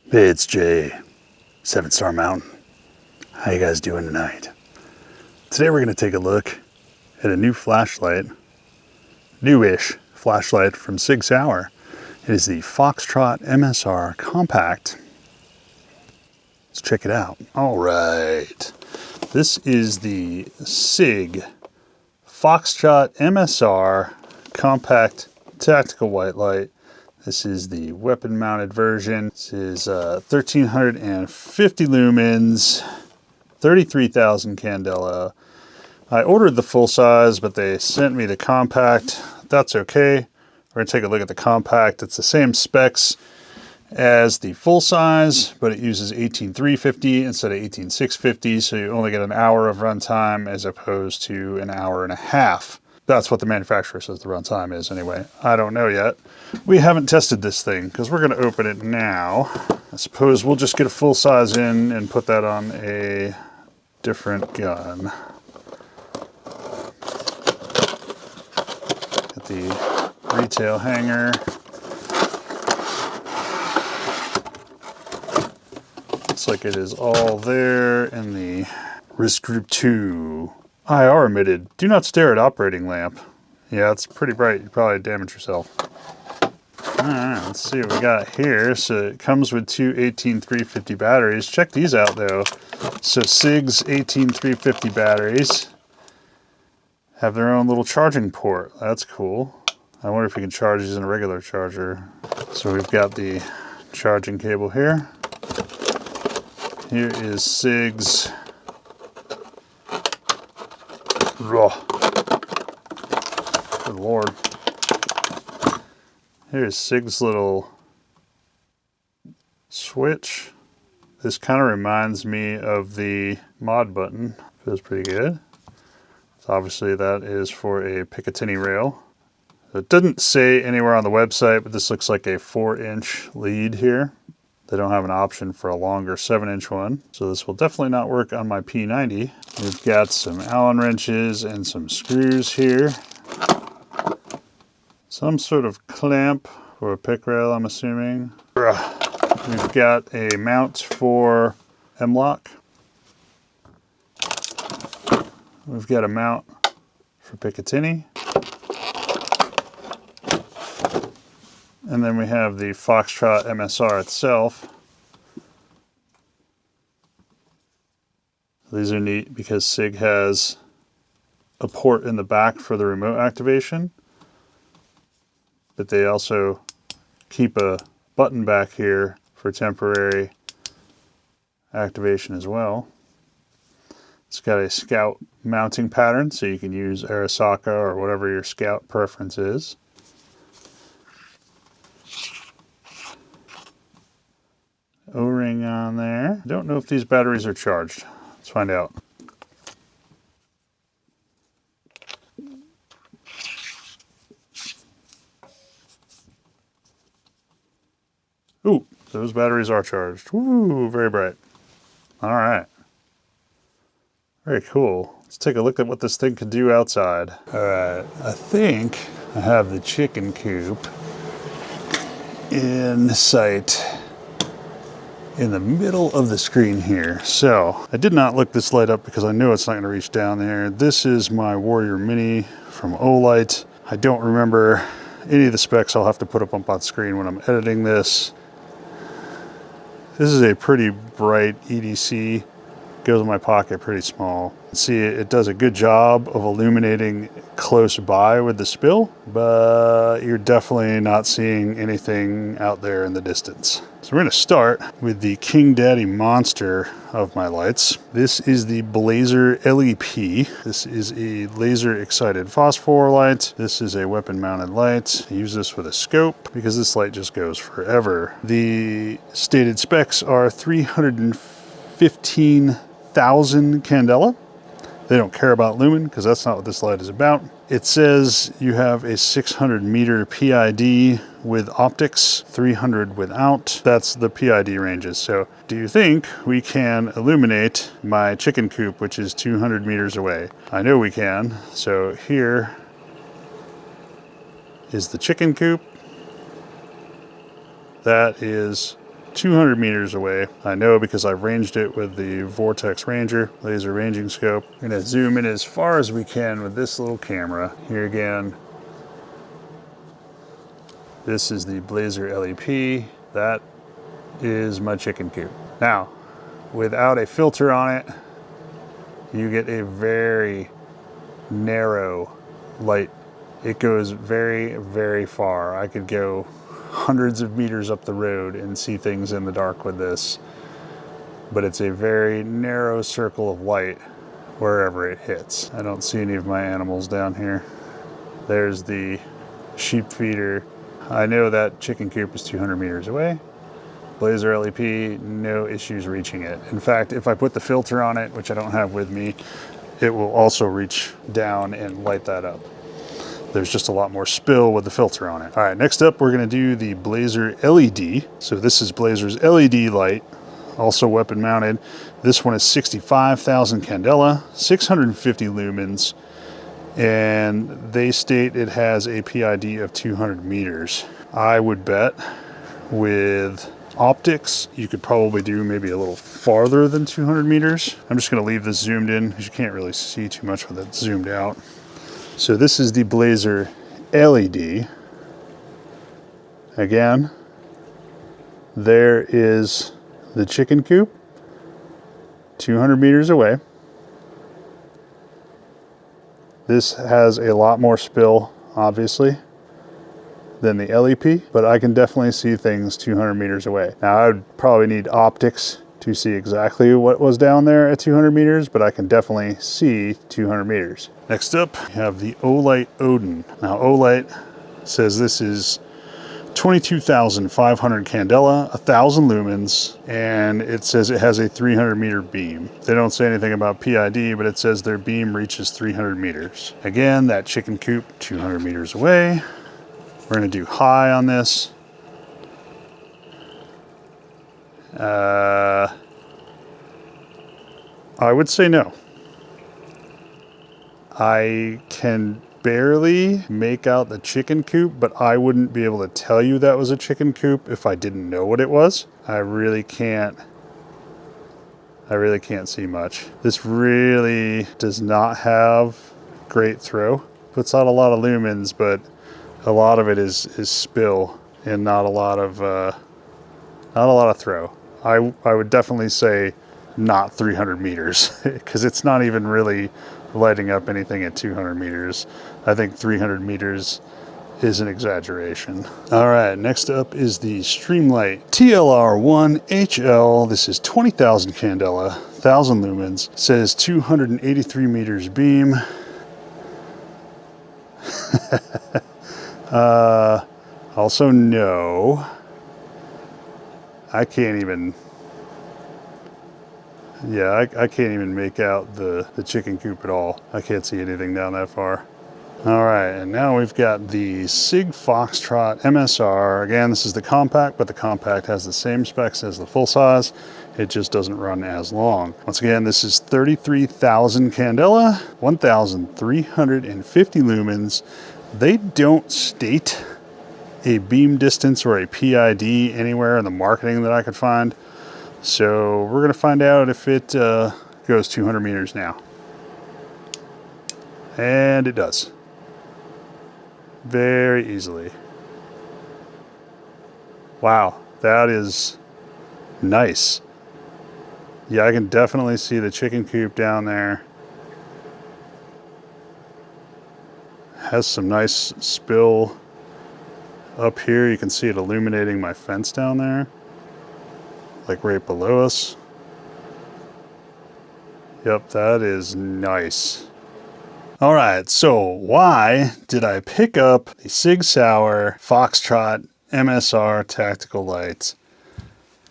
Hey, it's Jay, 7-Star Mountain. How you guys doing tonight? Today we're going to take a look at a new flashlight, newish flashlight from Sig Sauer. It is the Foxtrot MSR Compact. Let's check it out. All right, this is the Sig Foxtrot MSR Compact Tactical White Light. This is the weapon mounted version. This is 1350 lumens, 33,000 candela. I ordered the full size, but they sent me the compact. That's okay. We're gonna take a look at the compact. It's the same specs as the full size, but it uses 18350 instead of 18650, so you only get an hour of runtime as opposed to an hour and a half. That's what the manufacturer says the runtime is anyway. I don't know yet. We haven't tested this thing because we're going to open it now. I suppose we'll just get a full size in and put that on a different gun. Got the retail hanger. Looks like it is all there in the Risk Group 2. IR emitted. Do not stare at operating lamp. Yeah, it's pretty bright. You probably damage yourself. Alright, let's see what we got here. So it comes with two 18350 batteries. Check these out though. So Sig's 18350 batteries have their own little charging port. That's cool. I wonder if you can charge these in a regular charger. So we've got the charging cable here. Here is Sig's good Lord. Here's Sig's little switch. This kind of reminds me of the mod button. Feels pretty good. So obviously that is for a Picatinny rail. It didn't say anywhere on the website, but this looks like a 4-inch lead here. They don't have an option for a longer 7-inch one. So this will definitely not work on my P90. We've got some Allen wrenches and some screws here. Some sort of clamp or a pick rail, I'm assuming. We've got a mount for M-lock. We've got a mount for Picatinny. And then we have the Foxtrot MSR itself. These are neat because Sig has a port in the back for the remote activation, but they also keep a button back here for temporary activation as well. It's got a Scout mounting pattern, so you can use Arasaka or whatever your Scout preference is. O-ring on there. Don't know if these batteries are charged. Let's find out. Ooh, those batteries are charged. Woo, very bright. All right. Very cool. Let's take a look at what this thing can do outside. All right, I think I have the chicken coop in sight in the middle of the screen here. So I did not look this light up because I know it's not going to reach down there. This is my Warrior Mini from Olight. I don't remember any of the specs. I'll have to put up on screen when I'm editing this. This is a pretty bright EDC. Goes in my pocket pretty small. See, it does a good job of illuminating close by with the spill, but you're definitely not seeing anything out there in the distance. So we're going to start with the King Daddy monster of my lights. This is the Blazer LEP. This is a laser excited phosphor light. This is a weapon mounted light. I use this with a scope because this light just goes forever. The stated specs are 315,000 candela. They don't care about lumen because that's not what this light is about. It says you have a 600 meter PID with optics, 300 without. That's the PID ranges. So do you think we can illuminate my chicken coop, which is 200 meters away? I know we can. So here is the chicken coop. That is 200 meters away. I know because I've ranged it with the Vortex Ranger laser ranging scope. I'm gonna zoom in as far as we can with this little camera. Here again, this is the Blazer LEP. That is my chicken coop. Now, without a filter on it, you get a very narrow light. It goes very, very far. I could go hundreds of meters up the road and see things in the dark with this, but it's a very narrow circle of light wherever it hits. I don't see any of my animals down here. There's the sheep feeder. I know that chicken coop is 200 meters away. Blazer LEP, no issues reaching it. In fact, if I put the filter on it, which I don't have with me, it will also reach down and light that up. There's just a lot more spill with the filter on it. All right, next up, we're gonna do the Blazer LED. So this is Blazer's LED light, also weapon mounted. This one is 65,000 candela, 650 lumens, and they state it has a PID of 200 meters. I would bet with optics, you could probably do maybe a little farther than 200 meters. I'm just gonna leave this zoomed in because you can't really see too much with it zoomed out. So this is the Blazer LED. Again, there is the chicken coop, 200 meters away. This has a lot more spill, obviously, than the LEP, but I can definitely see things 200 meters away. Now, I would probably need optics to see exactly what was down there at 200 meters, but I can definitely see 200 meters. Next up, we have the Olight Odin. Now, Olight says this is 22,500 candela, 1,000 lumens, and it says it has a 300 meter beam. They don't say anything about PID, but it says their beam reaches 300 meters. Again, that chicken coop, 200 meters away. We're gonna do high on this. I would say no. I can barely make out the chicken coop, but I wouldn't be able to tell you that was a chicken coop if I didn't know what it was. I really can't see much. This really does not have great throw. Puts out a lot of lumens, but a lot of it is spill and not a lot of throw. I would definitely say not 300 meters because it's not even really lighting up anything at 200 meters. I think 300 meters is an exaggeration. All right, next up is the Streamlight TLR-1 HL. This is 20,000 candela, 1,000 lumens. It says 283 meters beam. Also no. I can't even, yeah, I can't even make out the chicken coop at all. I can't see anything down that far. All right, and now we've got the Sig Foxtrot MSR. Again, this is the compact, but the compact has the same specs as the full size. It just doesn't run as long. Once again, this is 33,000 candela, 1,350 lumens. They don't state a beam distance or a PID anywhere in the marketing that I could find. So we're gonna find out if it goes 200 meters now. And it does. Very easily. Wow, that is nice. Yeah, I can definitely see the chicken coop down there. Has some nice spill up here. You can see it illuminating my fence down there, like right below us. Yep, that is nice. All right, so why did I pick up the Sig Sauer Foxtrot MSR tactical lights?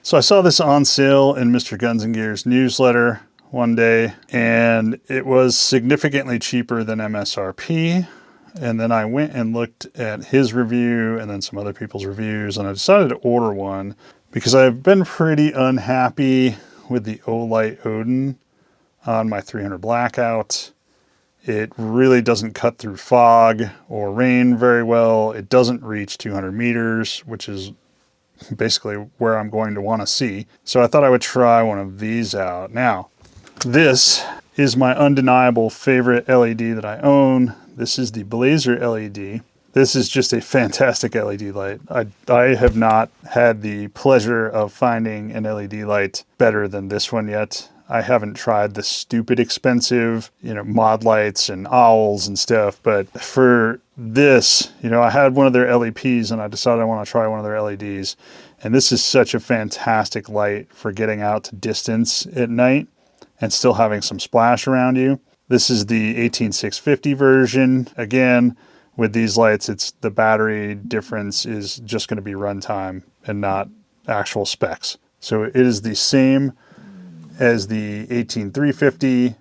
So I saw this on sale in Mr. Guns and Gear's newsletter one day, and it was significantly cheaper than MSRP. And then I went and looked at his review and then some other people's reviews, and I decided to order one because I've been pretty unhappy with the Olight Odin on my 300 blackout. It really doesn't cut through fog or rain very well. It doesn't reach 200 meters, which is basically where I'm going to want to see. So I thought I would try one of these out. Now, this is my undeniable favorite LED that I own. This is the Blazer LED. This is just a fantastic LED light. I have not had the pleasure of finding an LED light better than this one yet. I haven't tried the stupid expensive, mod lights and owls and stuff, but for this, I had one of their LEPs and I decided I want to try one of their LEDs. And this is such a fantastic light for getting out to distance at night and still having some splash around you. This is the 18650 version. Again, with these lights, it's the battery difference is just going to be runtime and not actual specs. So it is the same as the 18350.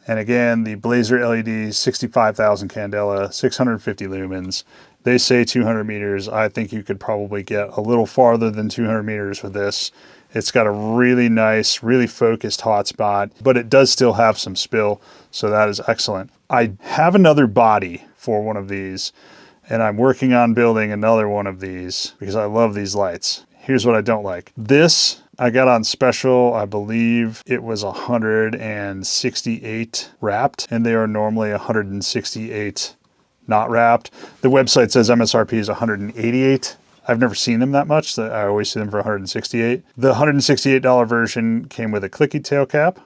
And again, the Blazer LED, 65,000 candela, 650 lumens. They say 200 meters. I think you could probably get a little farther than 200 meters with this. It's got a really nice, really focused hotspot, but it does still have some spill, so that is excellent. I have another body for one of these, and I'm working on building another one of these because I love these lights. Here's what I don't like. This I got on special. I believe it was 168 wrapped, and they are normally 168 not wrapped. The website says MSRP is 188. I've never seen them that much. So I always see them for 168. The $168 version came with a clicky tail cap.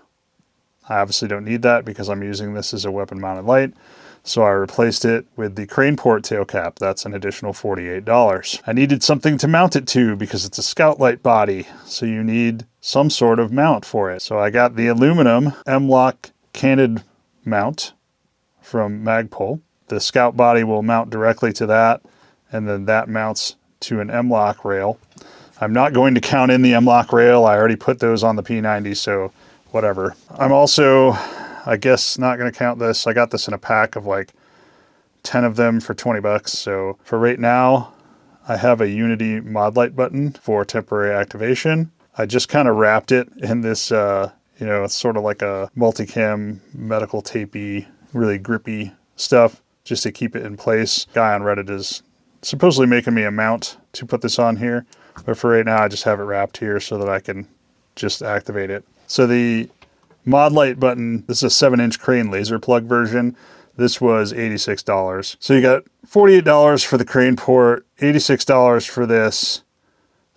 I obviously don't need that because I'm using this as a weapon mounted light. So I replaced it with the crane port tail cap. That's an additional $48. I needed something to mount it to because it's a scout light body. So you need some sort of mount for it. So I got the aluminum M-LOK canted mount from Magpul. The scout body will mount directly to that, and then that mounts to an M-LOK rail. I'm not going to count in the M-LOK rail. I already put those on the P90, so whatever. I'm also, I guess, not going to count this. I got this in a pack of like 10 of them for 20 bucks. So for right now, I have a Unity mod light button for temporary activation. I just kind of wrapped it in this, it's sort of like a multicam medical tapey, really grippy stuff just to keep it in place. Guy on Reddit is supposedly making me a mount to put this on here, but for right now I just have it wrapped here so that I can just activate it. So the mod light button, this is a 7-inch crane laser plug version. This was $86. So you got $48 for the crane port, $86 for this,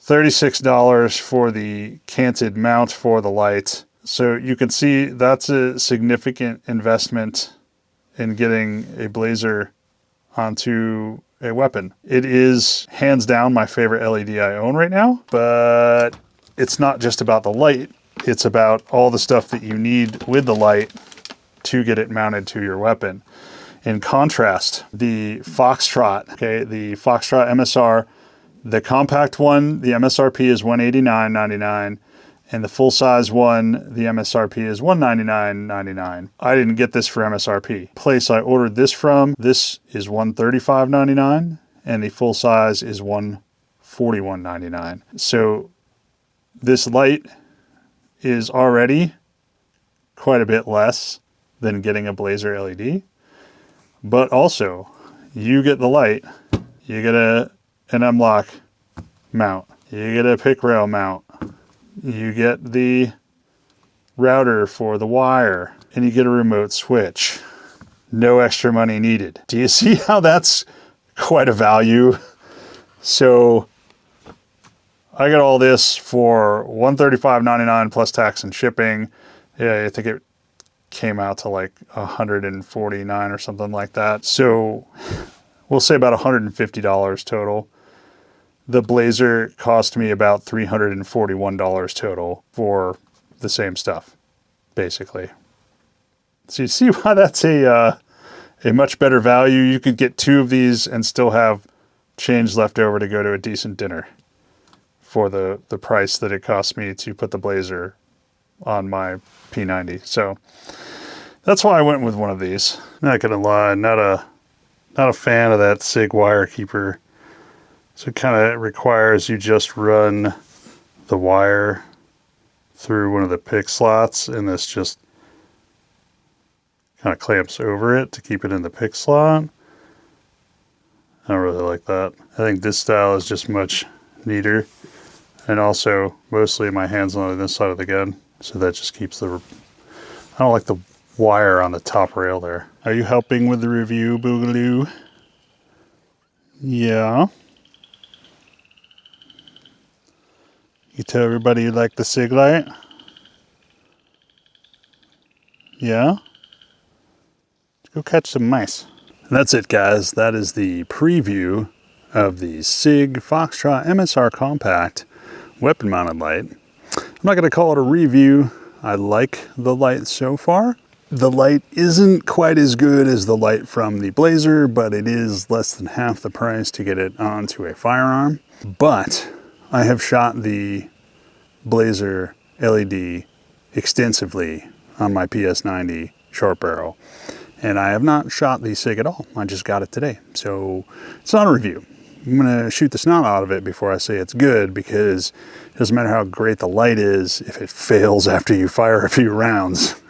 $36 for the canted mount for the light. So you can see that's a significant investment in getting a Blazer onto a weapon. It is hands down my favorite LED I own right now, but it's not just about the light. It's about all the stuff that you need with the light to get it mounted to your weapon. In contrast, the Foxtrot, the Foxtrot MSR, the compact one, the MSRP is $189.99, and the full-size one, the MSRP is $199.99. I didn't get this for MSRP. Place I ordered this from, this is $135.99, and the full size is $141.99. So this light is already quite a bit less than getting a Blazer LED, but also you get the light, you get an M-LOK mount, you get a pick rail mount, you get the router for the wire, and you get a remote switch. No extra money needed. Do you see how that's quite a value? So I got all this for $135.99 plus tax and shipping. Yeah, I think it came out to like $149 or something like that. So we'll say about $150 total. The Blazer cost me about $341 total for the same stuff, basically. So you see why that's a much better value. You could get 2 of these and still have change left over to go to a decent dinner for the price that it cost me to put the Blazer on my P90. So that's why I went with one of these. Not gonna lie, not a fan of that Sig wire keeper. So it kind of requires you just run the wire through one of the pick slots, and this just kind of clamps over it to keep it in the pick slot. I don't really like that. I think this style is just much neater. And also, mostly my hand's on this side of the gun, so that just keeps the... I don't like the wire on the top rail there. Are you helping with the review, Boogaloo? Yeah. You tell everybody you like the Sig light? Yeah? Let's go catch some mice. And that's it, guys. That is the preview of the Sig Foxtrot MSR Compact weapon mounted light. I'm not going to call it a review. I like the light so far. The light isn't quite as good as the light from the Blazer, but it is less than half the price to get it onto a firearm. But I have shot the Blazer LED extensively on my PS90 short barrel, and I have not shot the Sig at all. I just got it today, so it's not a review. I'm gonna shoot the snot out of it before I say it's good, because it doesn't matter how great the light is, if it fails after you fire a few rounds,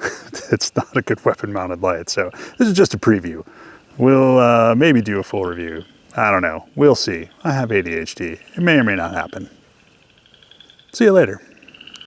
it's not a good weapon mounted light. So this is just a preview. We'll maybe do a full review. I don't know, we'll see. I have ADHD, it may or may not happen. See you later.